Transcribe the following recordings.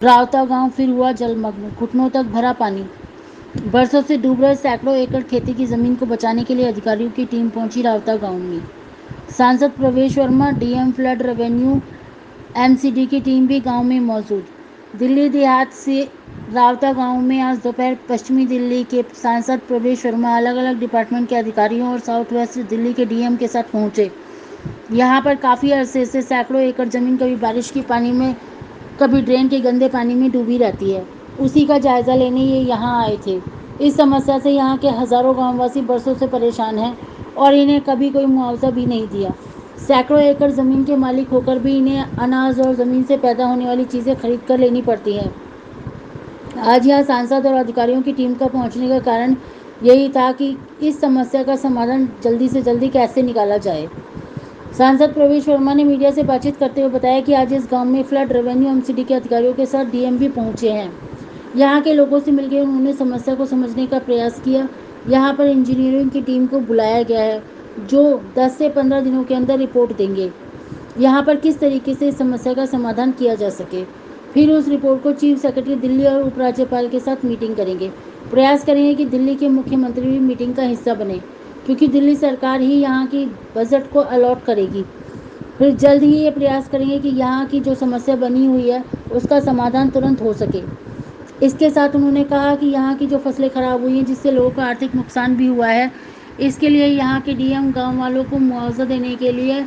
रावता गांव फिर हुआ जलमग्न, घुटनों तक भरा पानी। बरसों से डूब रहे सैकड़ों एकड़ खेती की जमीन को बचाने के लिए अधिकारियों की टीम पहुंची रावता गांव में। सांसद प्रवेश Verma, DM flood revenue, MCD की टीम भी गांव में मौजूद। दिल्ली देहात से रावता गांव में आज दोपहर पश्चिमी दिल्ली के सांसद प्रवेश वर्मा अलग अलग डिपार्टमेंट के अधिकारियों और साउथ वेस्ट दिल्ली के डीएम के साथ पहुंचे। यहाँ पर काफ़ी अरसे से सैकड़ों एकड़ ज़मीन कभी बारिश के पानी में, कभी ड्रेन के गंदे पानी में डूबी रहती है। उसी का जायज़ा लेने ये यहाँ आए थे। इस समस्या से यहाँ के हज़ारों गांववासी बरसों से परेशान हैं और इन्हें कभी कोई मुआवजा भी नहीं दिया। सैकड़ों एकड़ ज़मीन के मालिक होकर भी इन्हें अनाज और ज़मीन से पैदा होने वाली चीज़ें खरीद कर लेनी पड़ती हैं। आज यहाँ सांसद और अधिकारियों की टीम का पहुँचने का कारण यही था कि इस समस्या का समाधान जल्दी से जल्दी कैसे निकाला जाए। सांसद प्रवेश वर्मा ने मीडिया से बातचीत करते हुए बताया कि आज इस गांव में फ्लड रेवेन्यू एमसीडी के अधिकारियों के साथ डीएम भी पहुंचे हैं। यहां के लोगों से मिलकर उन्होंने समस्या को समझने का प्रयास किया। यहां पर इंजीनियरिंग की टीम को बुलाया गया है जो 10 से 15 दिनों के अंदर रिपोर्ट देंगे यहां पर किस तरीके से इस समस्या का समाधान किया जा सके। फिर उस रिपोर्ट को चीफ सेक्रेटरी दिल्ली और उपराज्यपाल के साथ मीटिंग करेंगे। प्रयास करेंगे कि दिल्ली के मुख्यमंत्री भी मीटिंग का हिस्सा बने, क्योंकि दिल्ली सरकार ही यहाँ की बजट को अलॉट करेगी। फिर जल्द ही ये प्रयास करेंगे कि यहाँ की जो समस्या बनी हुई है उसका समाधान तुरंत हो सके। इसके साथ उन्होंने कहा कि यहाँ की जो फसलें खराब हुई हैं जिससे लोगों का आर्थिक नुकसान भी हुआ है, इसके लिए यहाँ के डीएम गांव वालों को मुआवजा देने के लिए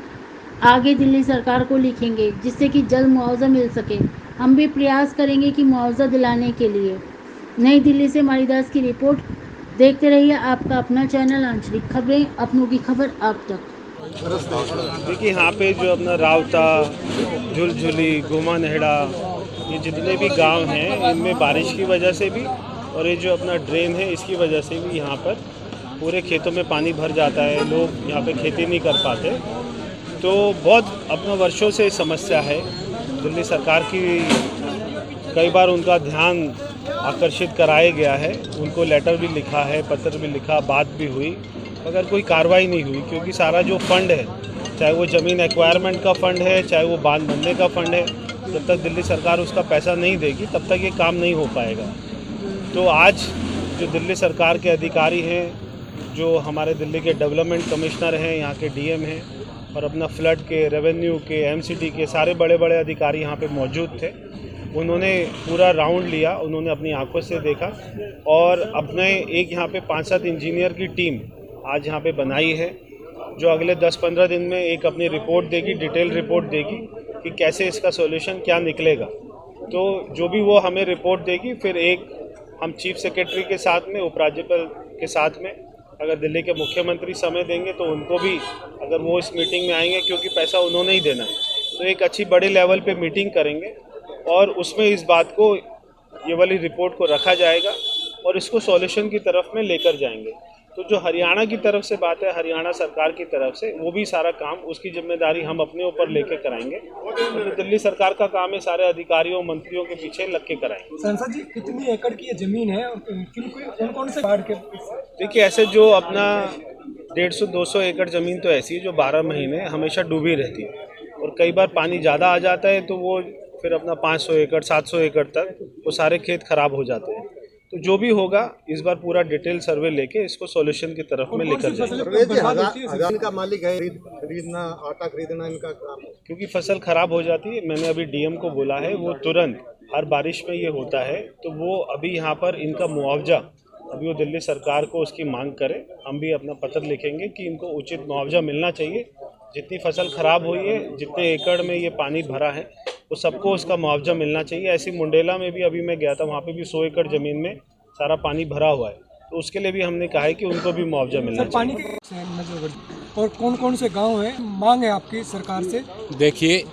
आगे दिल्ली सरकार को लिखेंगे, जिससे कि जल्द मुआवजा मिल सके। हम भी प्रयास करेंगे कि मुआवजा दिलाने के लिए। नई दिल्ली से मारीदास की रिपोर्ट। देखते रहिए आपका अपना चैनल आंचलिक खबरें, अपनों की खबर आप तक। देखिए, यहाँ पे जो अपना रावता, झुलझुली, घुमा नेहड़ा, ये जितने भी गांव हैं इनमें बारिश की वजह से भी और ये जो अपना ड्रेन है इसकी वजह से भी यहाँ पर पूरे खेतों में पानी भर जाता है। लोग यहाँ पे खेती नहीं कर पाते। तो बहुत अपना वर्षों से समस्या है। दिल्ली सरकार की कई बार उनका ध्यान आकर्षित कराया गया है, उनको लेटर भी लिखा है, पत्र भी लिखा, बात भी हुई, मगर कोई कार्रवाई नहीं हुई। क्योंकि सारा जो फंड है, चाहे वो ज़मीन एक्वायरमेंट का फ़ंड है, चाहे वो बांध बनने का फ़ंड है, जब तक दिल्ली सरकार उसका पैसा नहीं देगी तब तक ये काम नहीं हो पाएगा। तो आज जो दिल्ली सरकार के अधिकारी हैं, जो हमारे दिल्ली के डेवलपमेंट कमिश्नर हैं, यहाँ के डीएम हैं और अपना फ्लड के, रेवेन्यू के, एमसीडी के सारे बड़े बड़े अधिकारी यहाँ पे मौजूद थे। उन्होंने पूरा राउंड लिया, उन्होंने अपनी आंखों से देखा और अपने एक यहाँ पे 5-7 इंजीनियर की टीम आज यहाँ पे बनाई है, जो अगले 10-15 दिन में एक अपनी रिपोर्ट देगी, डिटेल रिपोर्ट देगी कि कैसे इसका सॉल्यूशन क्या निकलेगा। तो जो भी वो हमें रिपोर्ट देगी, फिर एक हम चीफ सेक्रेटरी के साथ में, उपराज्यपाल के साथ में, अगर दिल्ली के मुख्यमंत्री समय देंगे तो उनको भी, अगर वो इस मीटिंग में आएंगे क्योंकि पैसा उन्होंने ही देना है, तो एक अच्छी बड़े लेवल पे मीटिंग करेंगे और उसमें इस बात को, ये वाली रिपोर्ट को रखा जाएगा और इसको सॉल्यूशन की तरफ में लेकर जाएंगे। तो जो हरियाणा की तरफ से बात है, हरियाणा सरकार की तरफ से, वो भी सारा काम, उसकी जिम्मेदारी हम अपने ऊपर लेके कराएंगे। तो दिल्ली सरकार का काम है सारे अधिकारियों, मंत्रियों के पीछे लग के कराएंगे। सांसद जी, कितनी एकड़ की ये जमीन है और कौन कौन से बाढ़ के? देखिए, ऐसे जो अपना 150-200 एकड़ ज़मीन तो ऐसी है जो 12 महीने हमेशा डूबी रहती है और कई बार पानी ज़्यादा आ जाता है तो वो फिर अपना 500 एकड़ 700 एकड़ तक वो सारे खेत खराब हो जाते हैं। तो जो भी होगा इस बार पूरा डिटेल सर्वे लेके इसको सॉल्यूशन की तरफ में लेकर जाएंगे। इनका मालिक है, खरीदना, आटा खरीदना इनका काम है। क्योंकि फसल खराब हो जाती है, मैंने अभी डीएम को बोला है, वो तुरंत, हर बारिश में ये होता है, तो वो अभी यहाँ पर इनका मुआवजा, अभी वो दिल्ली सरकार को उसकी मांग करे। हम भी अपना पत्र लिखेंगे कि इनको उचित मुआवजा मिलना चाहिए। जितनी फसल खराब हुई है, जितने एकड़ में ये पानी भरा है, वो सबको उसका मुआवजा मिलना चाहिए। ऐसी मुंडेला में भी अभी मैं गया था, वहाँ पे भी 100 एकड़ ज़मीन में सारा पानी भरा हुआ है, तो उसके लिए भी हमने कहा है कि उनको भी मुआवजा मिलना चाहिए। पानी और कौन कौन से गांव हैं, मांग है आपकी सरकार से? देखिए,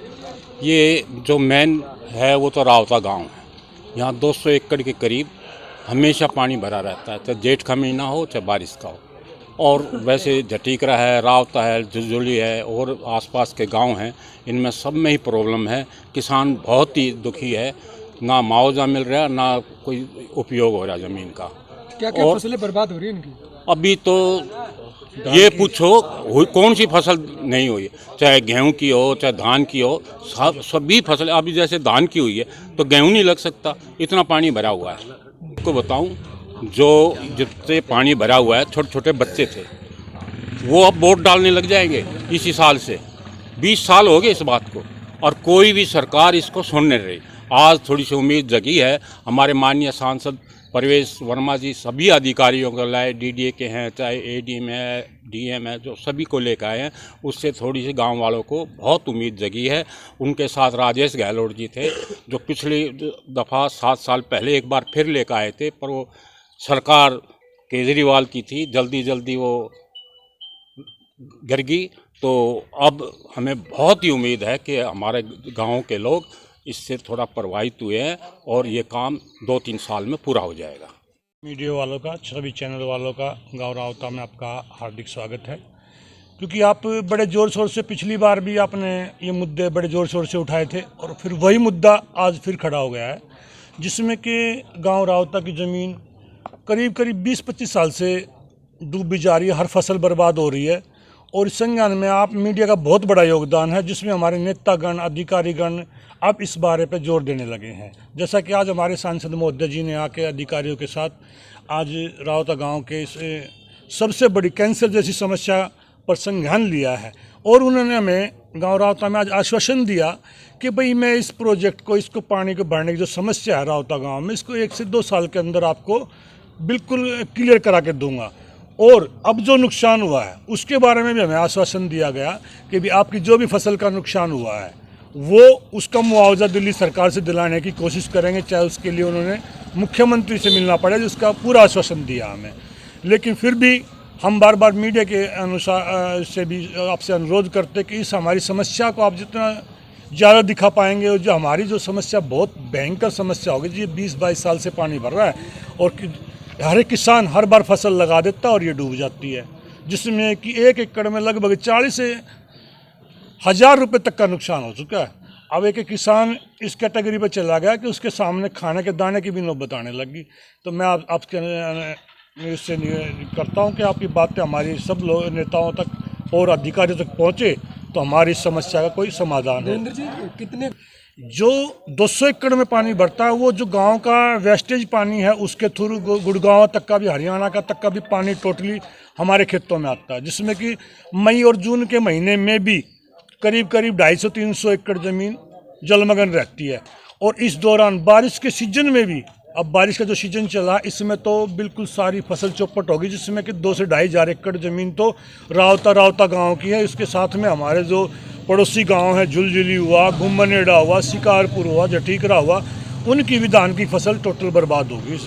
ये जो मेन है वो तो रावता गांव है। यहाँ 200 एकड़ के करीब हमेशा पानी भरा रहता है, चाहे जेठ का महीना हो चाहे बारिश का हो। और वैसे जटीकरा है, रावता है, झुलझुली है और आसपास के गांव हैं, इनमें सब में ही प्रॉब्लम है। किसान बहुत ही दुखी है, ना मुआवजा मिल रहा, ना कोई उपयोग हो रहा ज़मीन का। क्या क्या फसलें बर्बाद हो रही हैं इनकी? अभी तो ये पूछो कौन सी फसल नहीं हुई है, चाहे गेहूं की हो चाहे धान की हो, सभी फसल। अभी जैसे धान की हुई है तो गेहूं नहीं लग सकता, इतना पानी भरा हुआ है। आपको बताऊं, जो जितने पानी भरा हुआ है, छोटे छोटे बच्चे थे वो अब वोट डालने लग जाएंगे इसी साल से। 20 साल हो गए इस बात को और कोई भी सरकार इसको सुन नहीं रही। आज थोड़ी सी उम्मीद जगी है। हमारे माननीय सांसद परवेश वर्मा जी सभी अधिकारियों को लाए, डीडीए के हैं, चाहे एडीएम है, डीएम है, जो सभी को लेकर आए हैं। उससे थोड़ी सी गांव वालों को बहुत उम्मीद जगी है। उनके साथ राजेश गहलोत जी थे, जो पिछली दफ़ा 7 साल पहले एक बार फिर लेकर आए थे, पर वो सरकार केजरीवाल की थी, जल्दी जल्दी वो गिर गई। तो अब हमें बहुत ही उम्मीद है कि हमारे गाँव के लोग इससे थोड़ा प्रभावित हुए हैं और ये काम 2-3 साल में पूरा हो जाएगा। मीडिया वालों का, सभी चैनल वालों का गाँव रावता में आपका हार्दिक स्वागत है, क्योंकि आप बड़े ज़ोर शोर से पिछली बार भी आपने ये मुद्दे बड़े ज़ोर शोर से उठाए थे और फिर वही मुद्दा आज फिर खड़ा हो गया है, जिसमें कि गाँव रावता की ज़मीन करीब करीब 20-25 साल से डूबी जा रही है, हर फसल बर्बाद हो रही है। और इस संज्ञान में आप मीडिया का बहुत बड़ा योगदान है, जिसमें हमारे नेतागण, अधिकारीगण अब इस बारे पर जोर देने लगे हैं। जैसा कि आज हमारे सांसद महोदय जी ने आके अधिकारियों के साथ आज रावता गांव के इस सबसे बड़ी कैंसर जैसी समस्या पर संज्ञान लिया है और उन्होंने हमें गांव रावता में आज आश्वासन दिया कि भाई मैं इस प्रोजेक्ट को, इसको पानी को भरने की जो समस्या है रावता गाँव में, इसको 1 से 2 साल के अंदर आपको बिल्कुल क्लियर करा के दूँगा। और अब जो नुकसान हुआ है उसके बारे में भी हमें आश्वासन दिया गया कि भी आपकी जो भी फसल का नुकसान हुआ है वो उसका मुआवजा दिल्ली सरकार से दिलाने की कोशिश करेंगे, चाहे उसके लिए उन्होंने मुख्यमंत्री से मिलना पड़े, जिसका पूरा आश्वासन दिया हमें। लेकिन फिर भी हम बार बार मीडिया के अनुसार से भी आपसे अनुरोध करते कि इस हमारी समस्या को आप जितना ज़्यादा दिखा पाएंगे और जो हमारी जो समस्या बहुत भयंकर समस्या होगी, जी 20-22 साल से पानी भर रहा है और हर एक किसान हर बार फसल लगा देता है और ये डूब जाती है, जिसमें कि 1 एकड़ में लगभग 40 से 1000 रुपये तक का नुकसान हो चुका है। अब एक किसान इस कैटेगरी पर चला गया कि उसके सामने खाने के दाने की भी नौबत आने लगी। तो मैं आपके इससे करता हूं कि आपकी बातें हमारी सब लोग नेताओं तक और अधिकारियों तक पहुंचे तो हमारी समस्या का कोई समाधान है। कितने जो 200 एकड़ में पानी भरता है, वो जो गांव का वेस्टेज पानी है उसके थ्रू गुड़गांव तक का भी, हरियाणा का तक का भी पानी टोटली हमारे खेतों में आता है, जिसमें कि मई और जून के महीने में भी करीब करीब 250-300 एकड़ ज़मीन जलमग्न रहती है। और इस दौरान बारिश के सीजन में भी, अब बारिश का जो सीजन चला इसमें तो बिल्कुल सारी फसल चौपट होगी, जिसमें कि 2 से 2.5 एकड़ ज़मीन तो रावता गांव की है। इसके साथ में हमारे जो पड़ोसी गांव है, झुलझुली हुआ, घुम्मनेड़ा हुआ, शिकारपुर हुआ, जठीकरा हुआ, उनकी भी धान की फसल टोटल बर्बाद होगी।